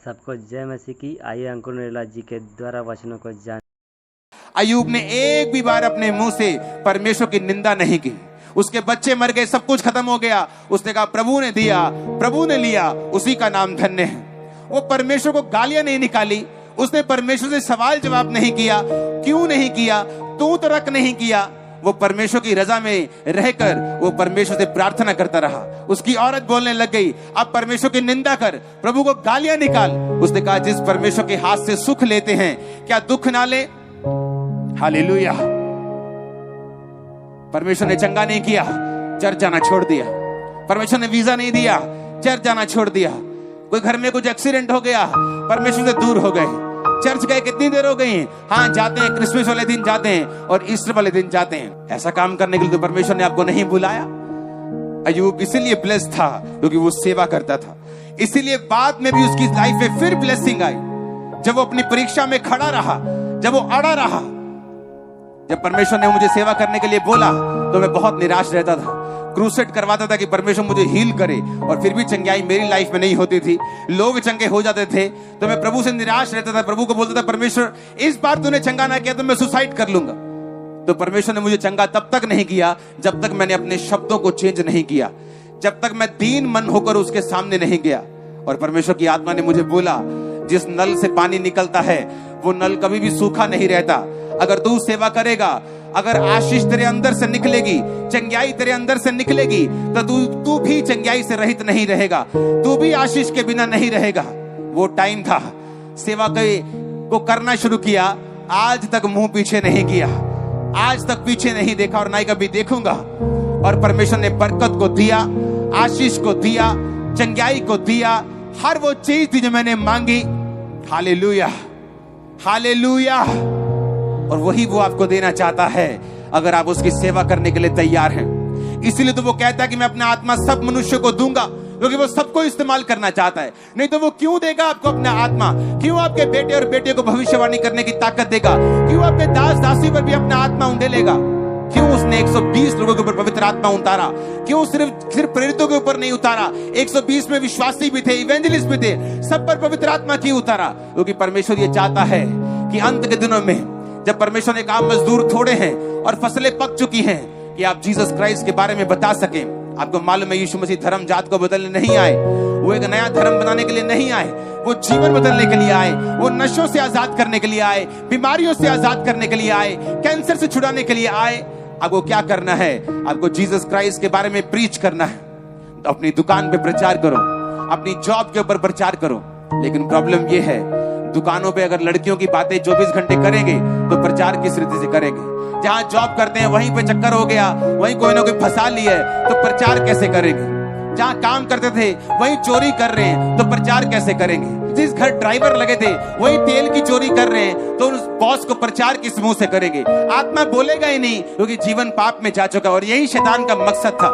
सबको जय मसीह की। आइए अंकुर निर्ला जी के द्वारा वचनों को जान। अय्यूब ने एक भी बार अपने मुंह से परमेश्वर की निंदा नहीं की। उसके बच्चे मर गए, सब कुछ खत्म हो गया। उसने कहा प्रभु ने दिया, प्रभु ने लिया, उसी का नाम धन्य है। वो परमेश्वर को गालियां नहीं निकाली। उसने परमेश्वर से सवाल जवाब नहीं किया, क्यों नहीं किया, तू तर्क नहीं किया। वो परमेश्वर की रजा में रहकर वो परमेश्वर से प्रार्थना करता रहा। उसकी औरत बोलने लग गई, अब परमेश्वर की निंदा कर, प्रभु को गालियां निकाल। उसने कहा जिस परमेश्वर के हाथ से सुख लेते हैं क्या दुख ना ले। हालेलुया। परमेश्वर ने चंगा नहीं किया, चर्च जाना छोड़ दिया। परमेश्वर ने वीजा नहीं दिया, चर्च जाना छोड़ दिया। कोई घर में कुछ एक्सीडेंट हो गया, परमेश्वर से दूर हो गए। चर्च गए कितनी देर हो गई? हाँ जाते हैं, क्रिसमस वाले दिन जाते हैं और ईस्टर वाले दिन जाते हैं। ऐसा काम करने के लिए तो परमेश्वर ने आपको नहीं बुलाया। अय्यूब इसीलिए ब्लेस्ड था क्योंकि वो सेवा करता था। इसीलिए बाद में भी उसकी लाइफ में फिर ब्लेसिंग आई। जब वो अपनी परीक्षा में खड़ा रहा, जब वो अड़ा रहा, जब परमेश्वर ने मुझे सेवा करने के लिए बोला तो मैं बहुत निराश रहता था। क्रूसेड करवाता था कि परमेश्वर मुझे हील करे, और फिर भी चंगाई मेरी लाइफ में नहीं होती थी। लोग चंगे हो जाते थे तो मैं प्रभु से निराश रहता था। प्रभु को बोलता था परमेश्वर इस बार तूने चंगा ना किया तो मैं सुसाइड कर लूंगा। तो परमेश्वर ने मुझे चंगा तब तक नहीं किया जब तक मैंने अपने शब्दों को चेंज नहीं किया, जब तक मैं दीन मन होकर उसके सामने नहीं गया। और परमेश्वर की आत्मा ने मुझे बोला जिस नल से पानी निकलता है वो नल कभी भी सूखा नहीं रहता। अगर तू सेवा करेगा, अगर आशीष तेरे अंदर से निकलेगी, चंगाई तेरे अंदर से निकलेगी, तो तू भी चंगाई से रहित नहीं रहेगा, तू भी आशीष के बिना नहीं रहेगा। वो टाइम था, सेवा को करना शुरू किया, आज तक मुंह पीछे नहीं किया, आज तक पीछे नहीं देखा और ना ही कभी देखूंगा। और परमेश्वर ने बरकत को दिया, आशीष को दिया, चंगाई को दिया, हर वो चीज थी जो मैंने मांगी। Hallelujah, hallelujah. और वही वो आपको देना चाहता है अगर आप उसकी सेवा करने के लिए तैयार हैं। इसीलिए तो वो कहता है कि मैं अपना आत्मा सब मनुष्य को दूंगा, क्योंकि वो सबको इस्तेमाल करना चाहता है। नहीं तो वो क्यों देगा आपको अपना आत्मा? क्यों आपके बेटे और बेटियों को भविष्यवाणी करने की ताकत देगा? क्यों आपके दास दासी पर भी अपना आत्मा उंडेलेगा? क्यों उसने 120 लोगों के ऊपर पवित्र आत्मा उतारा? क्यों सिर्फ प्रेरितों के ऊपर नहीं उतारा? 120 में विश्वासी भी थे, इवेंजलिस्ट भी थे, सब पर पवित्र आत्मा क्यों उतारा? क्योंकि परमेश्वर ये चाहता है कि अंत के दिनों में जब परमेश्वर ने कहा मजदूर थोड़े हैं और फसलें पक चुकी हैं, कि आप जीसस क्राइस्ट के बारे में बता सकें। आपको मालूम है यीशु मसीह धर्म जात को बदलने नहीं आए, वो एक नया धर्म बनाने के लिए नहीं आए, वो जीवन बदलने के लिए आए, वो नशों से आजाद करने के लिए आए, बीमारियों से आजाद करने के लिए आए, कैंसर से छुड़ाने के लिए आए। आपको क्या करना है? आपको जीसस क्राइस्ट के बारे में प्रीच करना है। तो अपनी दुकान पे प्रचार करो, अपनी जॉब के ऊपर प्रचार करो। लेकिन प्रॉब्लम ये है, दुकानों पे अगर लड़कियों की बातें 24 घंटे करेंगे तो प्रचार किस रीति से करेंगे? जहां जॉब करते हैं वहीं पे चक्कर हो गया, वहीं कोई ना कोई फंसा लिया है, तो प्रचार कैसे करेंगे? जहां काम करते थे वहीं चोरी कर रहे हैं, तो प्रचार कैसे करेंगे? जिस घर ड्राइवर लगे थे वही तेल की चोरी कर रहे हैं, तो उस बॉस को प्रचार किस मुंह से करेंगे? आत्मा बोलेगा ही नहीं, क्योंकि जीवन पाप में जा चुका। और यही शैतान का मकसद था।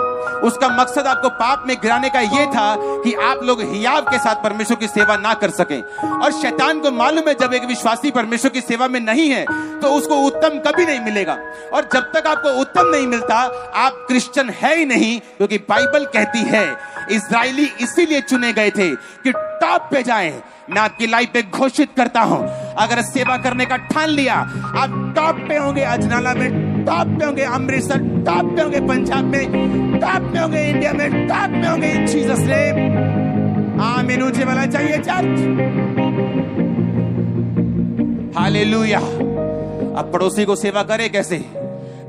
उसका मकसद आपको पाप में गिराने का यह था कि आप लोग हियाव के साथ परमेश्वर की सेवा ना कर सकें। और शैतान को मालूम है जब एक विश्वासी परमेश्वर की सेवा में नहीं है तो उसको उत्तम कभी नहीं मिलेगा। और जब तक आपको उत्तम नहीं मिलता आप क्रिश्चियन है ही नहीं, क्योंकि बाइबल कहती है इस्राएली इसीलिए चुने गए थे कि टॉप पे जाएं। मैं आपकी लाइफ पे घोषित करता हूं, अगर सेवा करने का ठान लिया, आप टॉप पे होंगे। अजनाला में टॉप पे होंगे, अमृतसर टॉप पे होंगे, पंजाब में टॉप पे होंगे, इंडिया में टॉप पे होंगे। इन जीसस नेम आमीन। ऊंचे वाला चाहिए चर्च। हालेलुया। अब पड़ोसी को सेवा करे कैसे?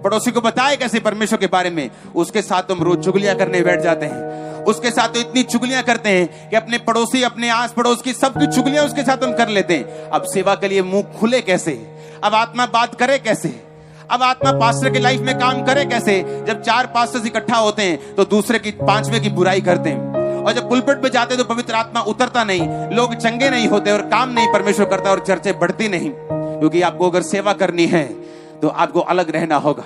पड़ोसी को बताए कैसे परमेश्वर के बारे में? उसके साथ तुम रोज चुगलियां करने बैठ जाते हैं। उसके साथ तो इतनी चुगलियां करते हैं कि अपने पड़ोसी, अपने आस पड़ोस की सबकी चुगलियां उसके साथ हम कर लेते हैं। अब सेवा के लिए मुंह खुले कैसे? अब आत्मा बात करे कैसे? अब आत्मा पास्टर की लाइफ में काम करे कैसे? जब 4 पास्टर्स इकट्ठा होते हैं तो दूसरे की 5वें की बुराई करते हैं, और जब पुलपिट पे जाते हैं तो पवित्र आत्मा उतरता नहीं, लोग चंगे नहीं होते और काम नहीं परमेश्वर करता और चर्चे बढ़ती नहीं। क्योंकि आपको अगर सेवा करनी है तो आपको अलग रहना होगा।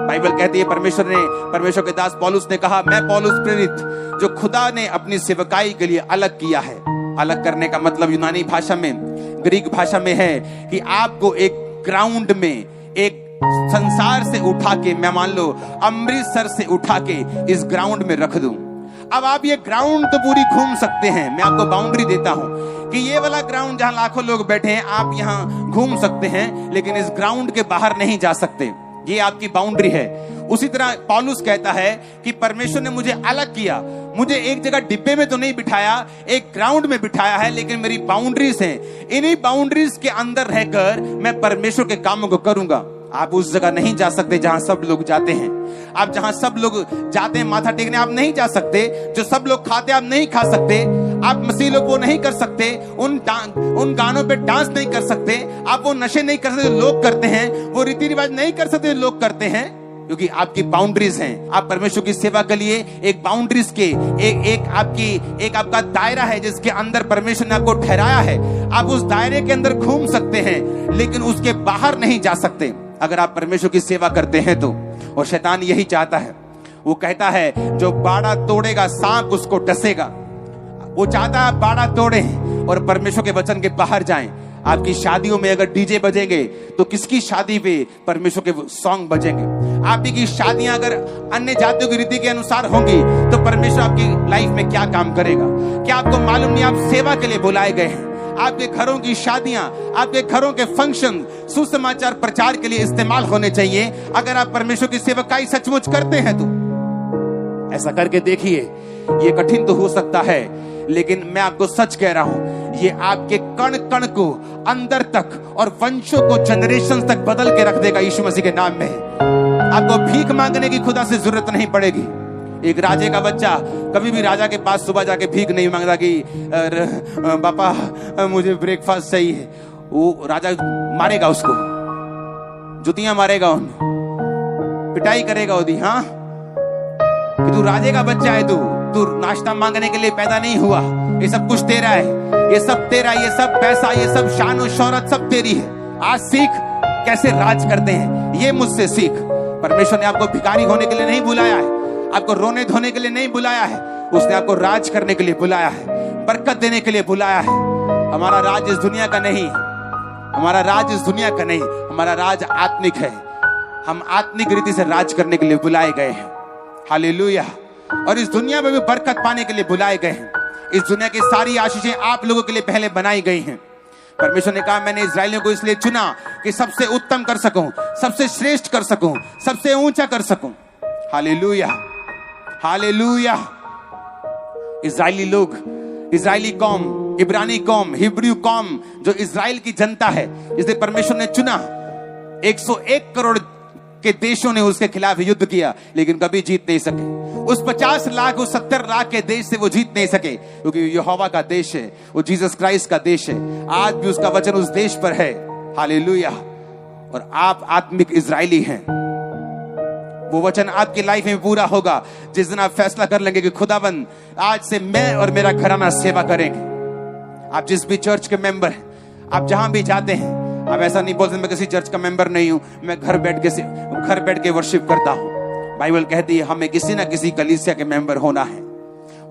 बाइबल कहती है परमेश्वर के दास पौलुस ने कहा, मैं पौलुस प्रेरित जो खुदा ने अपनी सेवकाई के लिए अलग किया है। अलग करने का मतलब यूनानी भाषा में, ग्रीक भाषा में है कि आपको एक ग्राउंड में, एक संसार से उठा के, मैं मान लो अमृतसर से उठा के इस ग्राउंड में रख दूं। अब आप ये ग्राउंड तो पूरी घूम सकते हैं, मैं आपको बाउंड्री देता हूं कि ये वाला ग्राउंड जहां लाखों लोग बैठे हैं, आप यहां घूम सकते हैं, लेकिन इस ग्राउंड के बाहर नहीं जा सकते। ये आपकी बाउंड्री है। उसी तरह पौलुस कहता है कि परमेश्वर ने मुझे अलग किया, मुझे एक जगह डिब्बे में तो नहीं बिठाया, एक ग्राउंड में बिठाया है, लेकिन मेरी बाउंड्रीज हैं। इन्हीं बाउंड्रीज के अंदर रहकर मैं परमेश्वर के कामों को करूंगा। आप उस जगह नहीं जा सकते जहां सब लोग जाते हैं। आप जहां सब लोग जाते हैं माथा टेकने, आप नहीं जा सकते। जो सब लोग खाते आप नहीं खा सकते। आप मसीह लोग वो नहीं कर सकते, उन गानों पे डांस नहीं कर सकते। आप वो नशे नहीं कर सकते जो लोग करते हैं, वो रीति रिवाज नहीं कर सकते जो लोग करते हैं, क्योंकि आपकी बाउंड्रीज हैं। आप परमेश्वर की सेवा के लिए एक बाउंड्रीज के एक आपका दायरा है जिसके अंदर परमेश्वर ने आपको ठहराया है। आप उस दायरे के अंदर घूम सकते हैं, लेकिन उसके बाहर नहीं जा सकते अगर आप परमेश्वर की सेवा करते हैं तो। और शैतान यही चाहता है। वो कहता है जो बाड़ा तोड़ेगा सांप उसको डसेगा। वो चाहता है आप बाड़ा तोड़े और परमेश्वर के वचन के बाहर जाएं। आपकी शादियों में अगर डीजे बजेंगे तो किसकी शादी पे परमेश्वर के सॉन्ग बजेंगे। आपकी शादियां अगर अन्य जातियों की रीति के अनुसार होंगी तो परमेश्वर आपकी लाइफ में क्या काम करेगा। क्या आपको मालूम नहीं आप सेवा के लिए बुलाए गए हैं। आपके घरों की शादियां, आपके घरों के फंक्शन सुसमाचार प्रचार के लिए इस्तेमाल होने चाहिए। अगर आप परमेश्वर की सेवकाई सचमुच करते हैं तो ऐसा करके देखिए। ये कठिन तो हो सकता है, लेकिन मैं आपको सच कह रहा हूं, ये आपके कण कण को अंदर तक और वंशों को जनरेशन तक बदल के रख देगा यीशु मसीह के नाम में। आपको भीख मांगने की खुदा से जरूरत नहीं पड़ेगी। एक राजे का बच्चा कभी भी राजा के पास सुबह जाके भीख नहीं मांगता कि पापा मुझे ब्रेकफास्ट चाहिए। वो राजा मारेगा उसको, जुतियां मारेगा, उन पिटाई करेगा उदी। हाँ, कि तू राजे का बच्चा है, तू नाश्ता मांगने के लिए पैदा नहीं हुआ। ये सब कुछ तेरा है, ये सब तेरा, ये सब पैसा, ये सब शान और शौहरत सब तेरी है। आज सीख कैसे राज करते हैं, ये मुझसे सीख। परमेश्वर ने आपको भिखारी होने के लिए नहीं बुलाया है, आपको रोने धोने के लिए नहीं बुलाया है। उसने आपको राज करने के लिए बुलाया है, बरकत देने के लिए बुलाया है। हमारा राज इस दुनिया का नहीं, हमारा राज इस दुनिया का नहीं, हमारा राज आत्मिक है। हम आत्मिक रीति से राज करने के लिए बुलाए गए हैं। हालेलुया। और इस दुनिया में भी बरकत पाने के लिए बुलाए गए हैं। इस दुनिया की सारी आशीषें आप लोगों के लिए पहले बनाई गई हैं। परमेश्वर ने कहा मैंने इस्राएलियों को इसलिए चुना कि सबसे उत्तम कर सकूं, सबसे श्रेष्ठ कर सकूं, सबसे ऊंचा कर सकूं। Hallelujah, hallelujah. इस्राएली लोग, इस्राएली कौम, इब्रानी कौम, हिब्रू कौम, जो इस्राएल की जनता है, जिसे परमेश्वर ने चुना। 101 करोड़ के देशों ने उसके खिलाफ युद्ध किया, लेकिन कभी जीत नहीं सके। उस 50 लाख, उस 70 लाख के देश से वो जीत नहीं सके, क्योंकि यहोवा का देश है, वो जीसस क्राइस्ट का देश है। आज भी उसका वचन उस देश पर है। हालेलुया। और आप आत्मिक इजरायली हैं। वो वचन आपकी लाइफ में पूरा होगा जिस दिन आप फैसला कर लेंगे कि खुदाबंद आज से मैं और मेरा घराना सेवा करेंगे। आप जिस भी चर्च के मेंबर हैं, आप जहां भी जाते हैं, आप ऐसा नहीं बोलते मैं किसी चर्च का मेंबर नहीं हूं, मैं घर बैठ के वर्शिप करता हूं। बाइबल कहती है हमें किसी ना किसी कलीसिया के मेंबर होना है।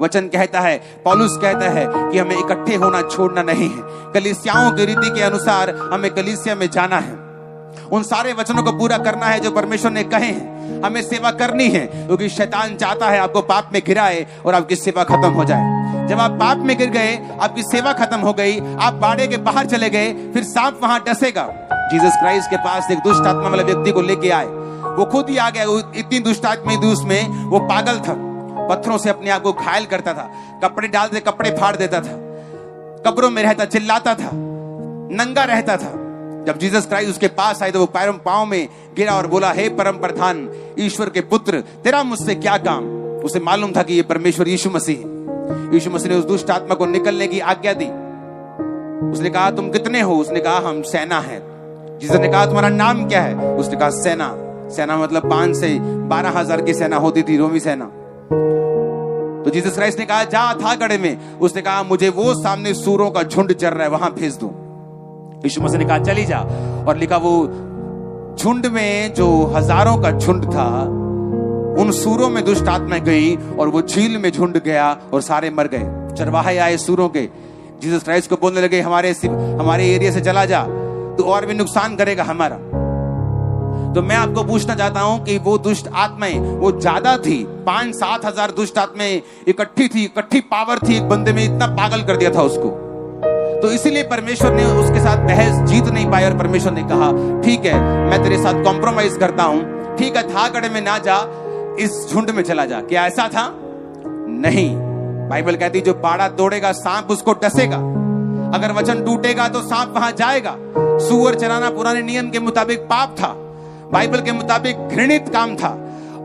वचन कहता है, पौलुस कहता है कि हमें इकट्ठे होना छोड़ना नहीं है। कलीसियाओं की रीति के अनुसार हमें कलीसिया में जाना है। उन सारे वचनों को पूरा करना है जो परमेश्वर ने कहे हैं। हमें सेवा करनी है, क्योंकि शैतान चाहता है आपको पाप में गिराए और आपकी सेवा खत्म हो जाए। जब आप पाप में गिर गए, आपकी सेवा खत्म हो गई, आप बाड़े के बाहर चले गए, फिर सांप वहां डसेगा। जीसस क्राइस्ट के पास एक दुष्ट आत्मा वाले व्यक्ति को लेके आए। वो खुद ही आ गया, इतनी दुष्ट आत्मा थी उसमें, वो पागल था, पत्थरों से अपने आप को घायल करता था, कपड़े डालते कपड़े फाड़ देता था, कब्रों में रहता, चिल्लाता था, नंगा रहता था। जब जीसस क्राइस्ट उसके पास आए तो वो पैरों पांव में गिरा और बोला, हे परम प्रधान ईश्वर के पुत्र, तेरा मुझसे क्या काम। उसे मालूम था कि ये परमेश्वर यीशु मसीह है। यीशु मसीह ने उस दुष्ट आत्मा को निकलने की आज्ञा दी। उसने कहा तुम कितने हो? उसने कहा हम सेना है। जीसस ने कहा तुम्हारा नाम क्या है? उसने कहा सेना। सेना मतलब 5 से 12,000 की सेना होती थी, रोमी सेना। तो जीसस क्राइस्ट ने कहा जा था गड़े में। उसने कहा मुझे वो सामने सूरों का झुंड चल रहा है, वहां भेज दो। यीशु मसीह ने कहा चली जा। और लिखा वो झुंड में जो हजारों का झुंड था, उन सूरों में दुष्ट आत्मा गई और वो झील में झुंड गया और सारे मर गए। चरवाहे आए सूरों के, जीसस क्राइस्ट को बोलने लगे हमारे एरिया से चला जा, तो और भी नुकसान करेगा हमारा। तो मैं आपको पूछना चाहता हूं कि वो दुष्ट आत्माएं वो ज्यादा थी, 5-7 हजार दुष्ट आत्माएं इकट्ठी पावर थी एक बंदे में, इतना पागल कर दिया था उसको। तो इसीलिए परमेश्वर ने उसके साथ बहस जीत नहीं पाया और परमेश्वर ने कहा ठीक है मैं तेरे साथ कॉम्प्रोमाइज करता हूं, ठीक है थाकड़े में ना जा, इस झुंड में चला जा। क्या ऐसा था? नहीं। बाइबल कहती जो बाड़ा तोड़ेगा सांप उसको डसेगा, अगर वचन टूटेगा तो सांप वहां जाएगा। सूअर चराना पुराने नियम के मुताबिक पाप था, बाइबल के मुताबिक घृणित काम था।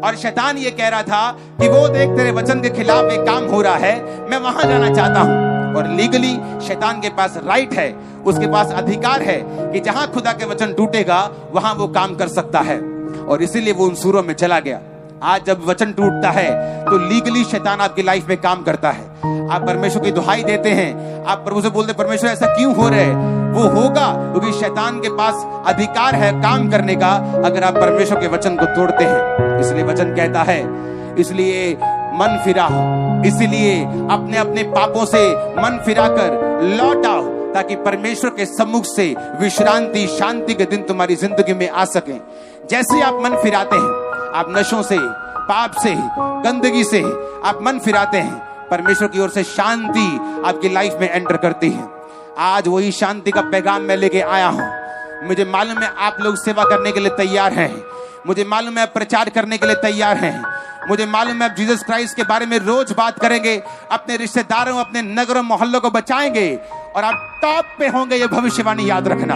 और शैतान ये कह रहा था कि वो देख तेरे वचन के खिलाफ एक काम हो रहा है, मैं वहां जाना चाहता हूं। और लीगली शैतान के पास राइट है, उसके पास अधिकार है कि जहां खुदा के वचन टूटेगा वहां वो काम कर सकता है। और इसीलिए वो उन सूरों में चला गया। आज जब वचन टूटता है तो लीगली शैतान आपकी लाइफ में काम करता है। आप परमेश्वर की दुहाई देते हैं, आप प्रभु से बोलते परमेश्वर ऐसा क्यों हो रहा है, वो होगा क्योंकि शैतान के पास अधिकार है काम करने का अगर आप परमेश्वर के वचन को तोड़ते हैं। इसलिए वचन कहता है, इसलिए मन फिरा, इसलिए अपने अपने पापों से मन फिराकर लौट आओ ताकि परमेश्वर के सम्मुख से विश्रांति शांति के दिन तुम्हारी जिंदगी में आ सके। जैसे आप मन फिराते हैं, आप नशों से, पाप से, गंदगी से आप मन फिराते हैं, परमेश्वर की ओर से शांति आपकी लाइफ में एंटर करती है। आज वही शांति का पैगाम मैं लेके आया हूं। मुझे मालूम है आप लोग सेवा करने के लिए तैयार हैं, मुझे मालूम है आप प्रचार करने के लिए तैयार हैं, मुझे मालूम है आप जीसस क्राइस्ट के बारे में रोज बात करेंगे, अपने रिश्तेदारों, अपने नगरों, मोहल्लों को बचाएंगे और आप टॉप पे होंगे। ये भविष्यवाणी याद रखना।